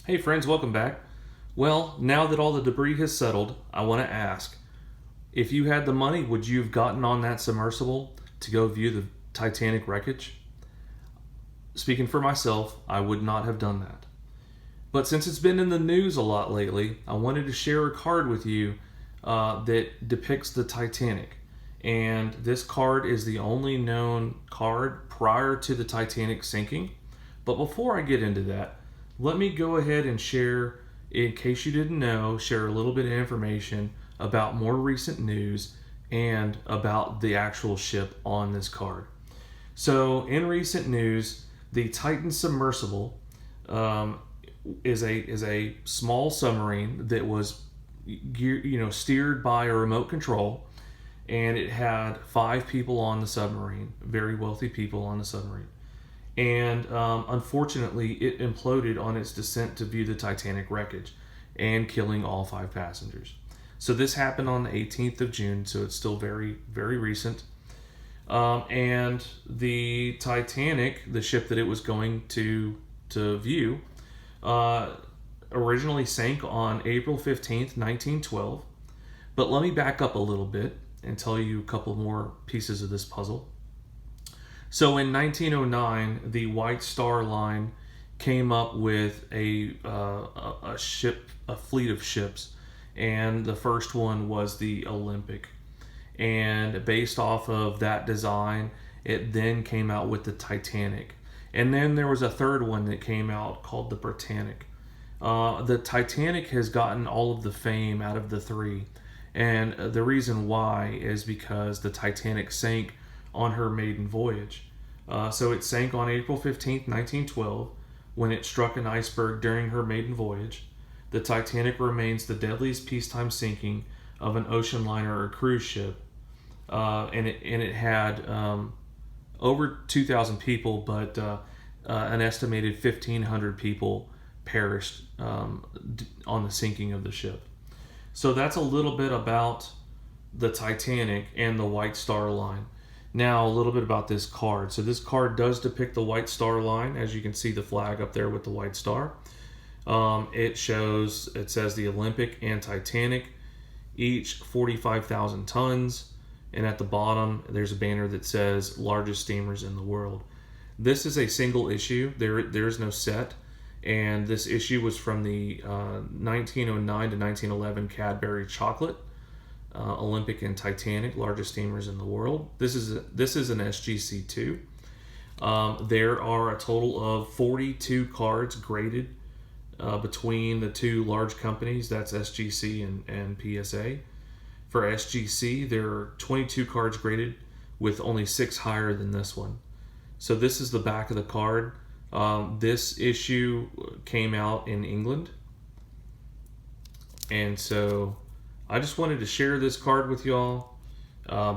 Hey friends, welcome back. Well, now that all the debris has settled, I want to ask, if you had the money, would you have gotten on that submersible to go view the Titanic wreckage? Speaking for myself, I would not have done that. But since it's been in the news a lot lately, I wanted to share a card with you that depicts the Titanic. And this card is the only known card prior to the Titanic sinking. But before I get into that, let me go ahead and share, in case you didn't know, share a little bit of information about more recent news and about the actual ship on this card. So, in recent news, the Titan submersible is a small submarine that was steered by a remote control, and it had 5 people on the submarine, very wealthy people on the submarine. And unfortunately, it imploded on its descent to view the Titanic wreckage and killing all 5 passengers. So this happened on the 18th of June, so it's still very, very recent. And the Titanic, the ship that it was going to view, originally sank on April 15th, 1912. But let me back up a little bit and tell you a couple more pieces of this puzzle. So in 1909, the White Star Line came up with a fleet of ships, and the first one was the Olympic. And based off of that design, it then came out with the Titanic. And then there was a third one that came out called the Britannic. The Titanic has gotten all of the fame out of the 3. And the reason why is because the Titanic sank on her maiden voyage. So it sank on April 15th, 1912, when it struck an iceberg during her maiden voyage. The Titanic remains the deadliest peacetime sinking of an ocean liner or cruise ship. And it had over 2,000 people, but an estimated 1,500 people perished on the sinking of the ship. So that's a little bit about the Titanic and the White Star Line. Now, a little bit about this card. So this card does depict the White Star Line. As you can see, the flag up there with the White Star. It says the Olympic and Titanic, each 45,000 tons. And at the bottom, there's a banner that says largest steamers in the world. This is a single issue. There's no set. And this issue was from the 1909 to 1911 Cadbury chocolate. Olympic and Titanic, largest steamers in the world. This is an SGC2. There are a total of 42 cards graded between the 2 large companies. That's SGC and PSA. For SGC, there are 22 cards graded, with only 6 higher than this one. So this is the back of the card. This issue came out in England, and so I just wanted to share this card with y'all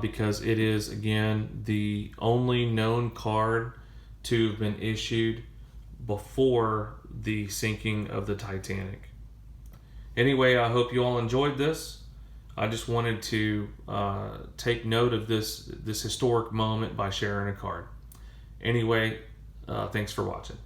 because it is, again, the only known card to have been issued before the sinking of the Titanic. Anyway, I hope you all enjoyed this. I just wanted to take note of this historic moment by sharing a card. Anyway, thanks for watching.